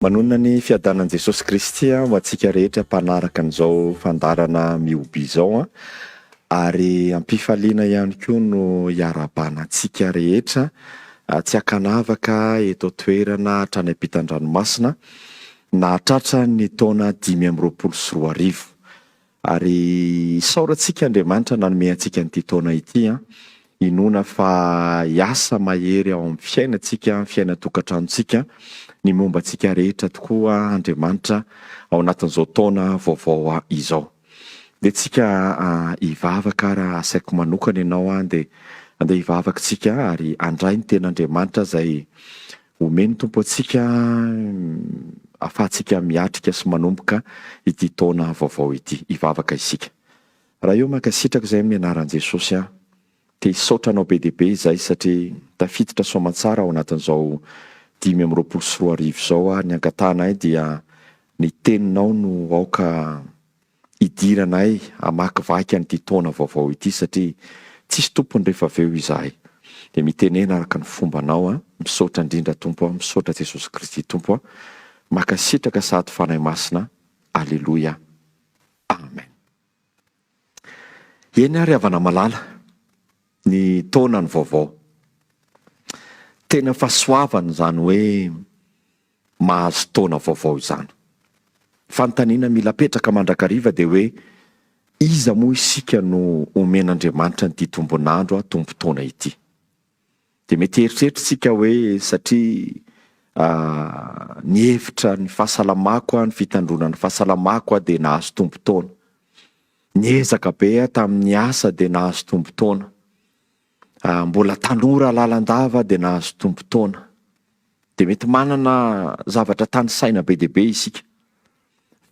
Manonona ny fiadanan'i Jesosy Kristy ho antsika rehetra mpanaraka an'izao fandarana mioby izao ary ampifaliana ihany koa no hiarabana antsika rehetra tsy hakanavaka eto toerana hatrany ampitan-dranomasina na hatratra ny taona 524 ary saorantsika Andriamanitra nanome antsika an'ity taona ity inona fa hiasa mahery ao amin'ny fiainantsika, fiainatokantranontsika ny momba antsika rehetra tokoa Andriamanitra ao anatin'izao taona vaovao izao. Dia tsika hivavaka raha asaiko manokana ianao dia andeha hivavaka tsika ary andray ny ten'Andriamanitra izay omeny tompo antsika ahafahantsika miatrika sy manomboka ity taona vaovao ity. Hivavaka isika. Raha eo mankasitraka izay amin'ny anaran'i Jesosy dia hisaotranao be dia be izay satria tafiditra soamantsara ao anatin'izao 524 izao ny angatanay dia ny teninao no aoka hidiranay hamakivaky an'ity taona vaovao ity satria tsisy tompony rehefa aveo izahay. Dia mitenena araka ny fombanao misaotra indrindra Tompo, misaotra Jesosy Kristy Tompo, makasitraka sady fanahy masina. Alleluia. Amen. Eny ary havana malala ny taona ny vaovao. Tena fahasoavana izany hoe mahazo taona vaovao izany. Fanontaniana mila petraka mandrakariva dia hoe iza moa isika no omen'Andriamanitra nyity tombonandro tombotaona ity. Dia mety eritreritrisika hoe satria ny hevitra ny fahasalamako, ny fitandrona ny fahasalamako dia nahazo tombotaona. Niezaka be tamin'ny asa dia nahazo tombotaona. Mbola tanora lalandava dia nahazo tombotaona. Dia mety manana zavatra tany saina be dia be isika.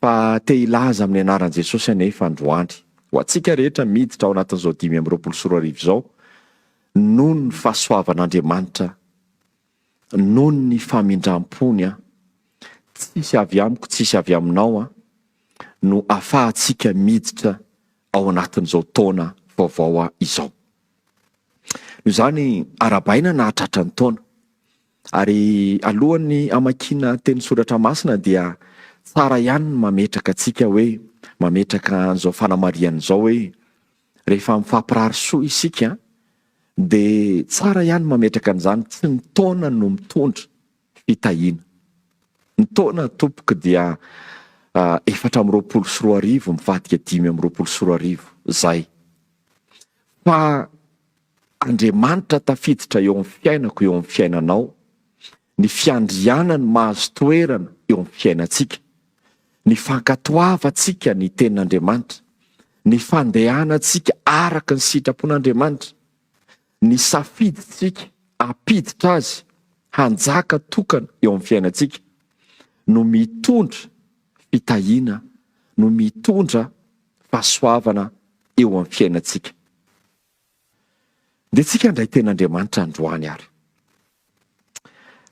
Fa te hilaza amin'ny anaran'i Jesosy anefa androany. Ho antsika rehetra miditra ao anatin'izao 524 izao, noho ny fahasoavan'Andriamanitra, noho ny famindram-pony, tsisy avy amiko, tsisy avy aminao, no ahafahantsika miditra ao anatin'izao taona vaovao izao. Noho izany arabaina na hatratra ny taona. Ary alohan'ny amakiana teny soratra masina dia tsara ihany ny mametraka antsika hoe, mametraka an'izao fanamarian'izao hoe rehefa mifampirary soa isika dia tsara ihany mametraka an'izany tsy ny taona no mitondra fitahiana. Ny taona tompoko dia 424 mivadika 524 zay. Fa Andriamanitra tafiditra eo amin'ny fiainako, eo amin'ny fiainanao, ny fiandrianany mahazo toerana eo amin'ny fiainantsika, ny fankatoavantsika ny tenin'Andriamanitra, ny fandehanantsika araka ny sitrapon'Andriamanitra, ny safidintsika apiditra azy hanjaka tokana eo amin'ny fiainantsika no mitondra fitahiana, no mitondra fahasoavana eo amin'ny fiainantsika. Dia tsika ndray ten'Andriamanitra androany ary.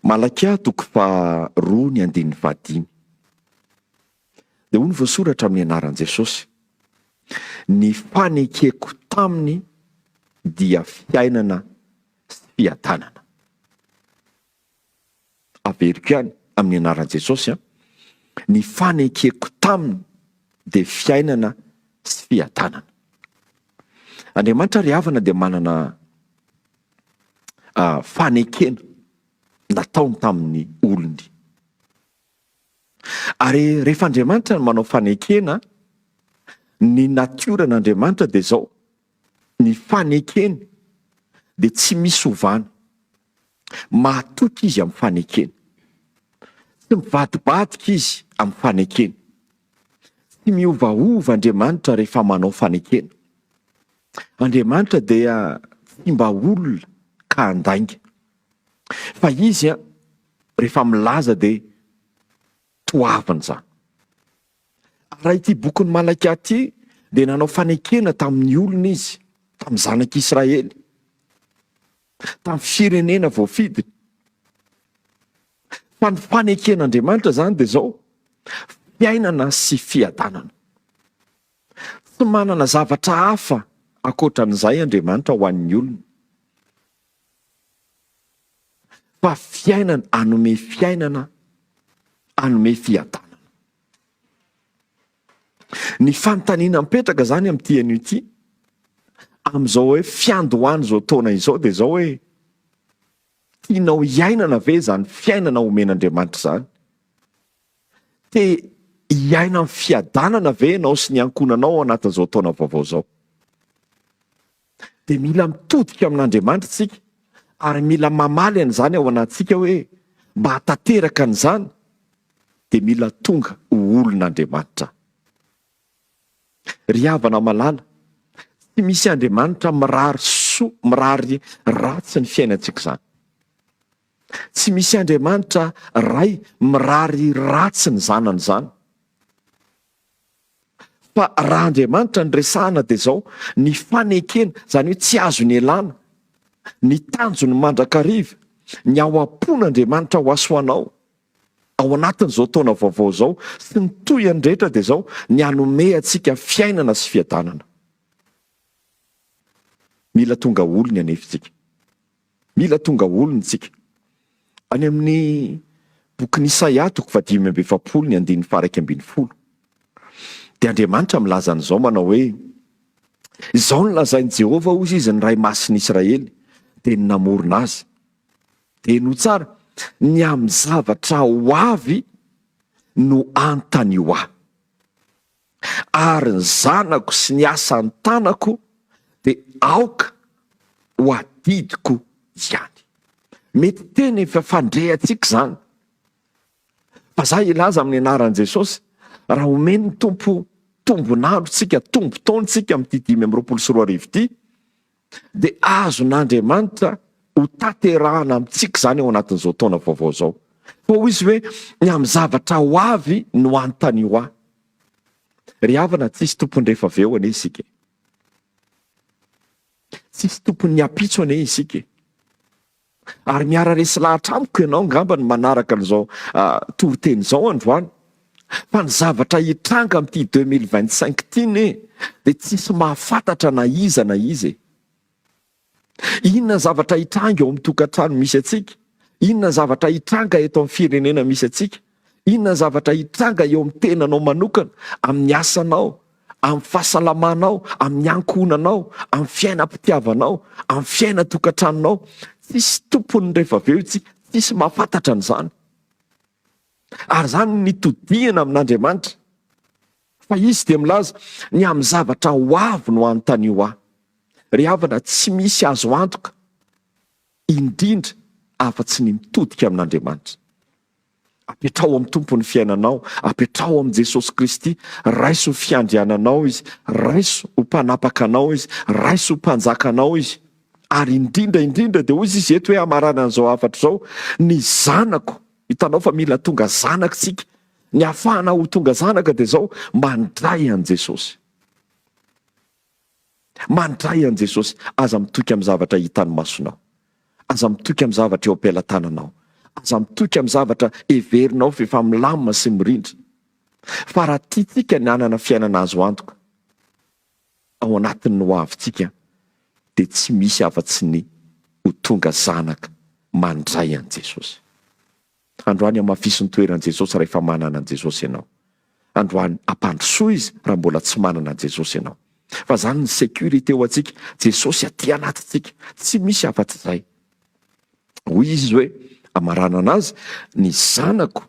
Malakia 2:15. Dia hoy ny voasoratra amin'ny anaran'i Jesosy. Ny fanekeko taminy dia fiainana sy fiadanana. Averiko ihany amin'ny anaran'i Jesosy. Ny fanekeko taminy dia fiainana sy fiadanana. Andriamanitra ry havana dia manana fanekena nataony tamin'ny olony. Ary rehefa Andriamanitra manao fanekena, ny natioran'Andriamanitra dia izao, ny fanekeny dia tsy misy ovana. Mahatoky izy amin'ny fanekeny. Tsy mivadibadika izy amin'ny fanekeny. Tsy miovaova Andriamanitra rehefa manao fanekena. Andriamanitra dia tsy mba olona ka handainga. Fa izy rehefa milaza dia toavina izany. Raha ity bokin'ny Malakia ity dia nanao fanekena tamin'ny olona izy, tamin'ny zanak'Israely, tamin'ny firenena voafidiny. Fa ny faneken'Andriamanitra izany dia izao, fiainana sy fiadanana. Tsy manana zavatra hafa ankoatran'izay Andriamanitra ho an'ny olona. Fa fiainana, hanome fiainana anome fiadanana. Ny fanontaniana mipetraka zany amin'ity anio ity, amin'izao hoe fiandohany zao taona izao dia zao hoe tianao hiainana ve zany fiainana omen'Andriamanitra zany? Te hiaina amin'ny fiadanana ve ianao sy ny ankonanao anatin'izao taona vaovao zao? Dia mila mitodika amin'Andriamanitra tsika, ary mila mamaly an'izany ao anatsika hoe mba hatateraka an'izany dia mila tonga ho olon'Andriamanitra. Ry havana malala, tsy misy Andriamanitra mirary ratsy ny fiainantsika zany. Tsy misy Andriamanitra ray mirary ratsy ny zanany zany. Fa raha Andriamanitra ny resahana dia zao ny fanekena, zany hoe tsy azo ny elana, ny tanjony mandrakariva, ny ao am-pon'Andriamanitra ho asoanao ao anatin'izao taona vaovao zao sy ny toyany rehetra dia zao ny hanome antsika fiainana sy fiadanana. Mila tonga olony anefitsika, mila tonga olony tsika. Any amin'ny boky Isaia 5:7-10 dia Andriamanitra milaza an'izao manao hoe izao no lazain'i Jehovah hozy izy ny ray masin'Israely dia ny namorona azy. Dia no tsara ny amin'ny zavatra ho avy no anontany ho ahy, ary ny zanako sy ny asan'ny tanako dia aoka ho adidiko ihany. Mety teny efa fandrehantsika zany, fa za ilaza amin'ny anaran'i Jesosy, raha omeny tompo tombonandrotsika, tombotaontsika amin'ity 5:24 ity, dia azon'Andriamanitra ho taterahana amintsika zany ao anatin'izao taona vaovao zao. Fa hoy izy hoe ny amin'ny zavatra ho avy no anontany ho ahy. Ry havana, tsisy tompony rehefa avy eo anie isika, tsisy tompony apitso anie isika. Ary miara resy lahatra amiko ianao ngamba ny manaraka an'izao toriteny izao androany, fa ny zavatra hitranga amin'ity 2025 ity ne dia tsisy mahafantatra na iza na izy. Inona zavatra hitranga eo amin'ny tokantrano misy atsika? Inona zavatra hitranga eto amin'ny firenena misy atsika? Inona zavatra hitranga eo amin'ny tenanao manokana, amin'ny asanao, amin'ny fahasalamanao, amin'ny ankonanao, amin'ny fiainam-pitiavanao, amin'ny fiaina-tokantranonao? Tsisy tompony rehefa avy eo itsika, tsisy mahafantatra an'izany. Ary zany nitodihana amin'Andriamanitra, fa izy dia milaza ny amin'ny zavatra ho avy no anontany ho ahy. Ry havana, tsy misy azo antoka indrindra afa-tsy ny mitodika amin'Andriamanitra. Apetrao amin'ny tompony fiainanao, apetrao amin'ny Jesosy Kristy, raiso ho fiandriananao izy, raiso ho mpanapaka anao izy, raiso ho mpanjaka anao izy. Ary indrindra dia hoy izy eto hoe hamarana an'izao hafatra izao, ny zanako, hitanao fa mila tonga zanaka tsika, ny ahafahana ho tonga zanaka dia zao mandray an'i Jesosy. Mandray an'i Jesosy. Aza mitoky amin'ny zavatra hitany masonao, aza mitoky amin'ny zavatra eo am-pelantananao, aza mitoky amin'ny zavatra everinao fa efa milamina sy mirindra. Fa raha tiatsika ny anana fiainana azo antoka ao anatin'ny ho avintsika, dia tsy misy afa-tsy ny ho tonga zanaka mandray an'i Jesosy. Androany hamafisy ny toeran'i Jesosy rehefa manana an'i Jesosy ianao. Androany ampandrosoa izy raha mbola tsy manana an'i Jesosy ianao. Fa zany ny sécurité ho antsika, Jesosy aty anatintsika, tsy misy afa-tsy izay. Hoy izy hoe amarana anazy, ny zanako,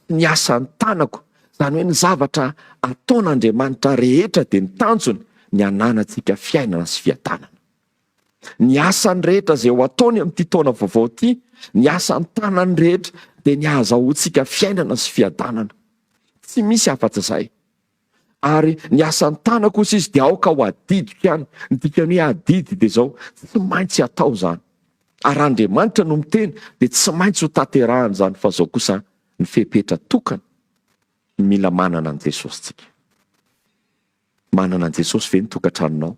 ny asan'ny tanako, zany hoe ny zavatra ataon'Andriamanitra rehetra dia ny tanjony ny ananantsika fiainana sy fiadanana. Ny asany rehetra izay ho ataony amin'ity taona vaovao ity, ny asan'ny tanany rehetra dia ny ahazahoantsika fiainana sy fiadanana. Tsy misy afa-tsy izay. Ary ny asan'ny tanako kosa izy dia aoka ho adidiko ihany. Ny dikany hoe adidy dia zao tsy maintsy atao zany. Ary Andriamanitra no miteny dia tsy maintsy ho taterahana zany, fa zao kosa ny fepetra tokana. Mila manana an'i Jesosy tsika. Manana an'i Jesosy ve ny tokantranonao?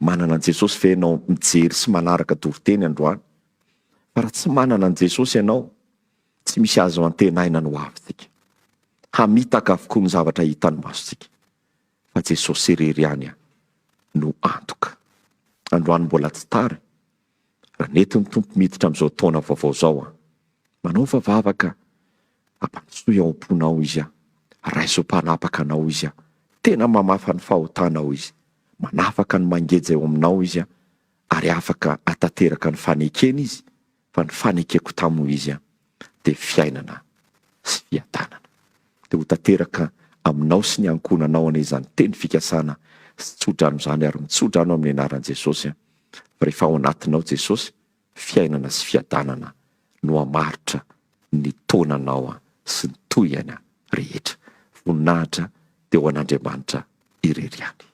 Manana an'i Jesosy ve ianao mijery sy manaraka toriteny androany? Fa raha tsy manana an'i Jesosy ianao, tsy misy azo antenaina no avintsika. Hamitaka avokoa ny zavatra hitany masontsika. Fa Jesosy irery ihany no antoka. Androany mbola tsy tara. Raha nety ny tompo miditra amin'izao taona vaovao zao, manao vavavaka ampanosoy ao am-ponao izy raisom-panapaka anao izy tena mamafa ny fahotanao izy, manafaka ny mangeja eo aminao izy ary afaka atateraka ny fanekena izy, fa ny fanekeko tamino izy dia fiainana sy fiadanana. Dia ho tanteraka aminao sy ny ankonanao an'izany teny fikasana sy tsodrano izany ary mitsodrano amin'ny anaran'i Jesosy. Rehefa ao anatinao Jesosy, fiainana sy fiadanana no hamaritra ny taonanao sy ny tohany rehetra. Voninahitra dia ho an'Andriamanitra irery ihany.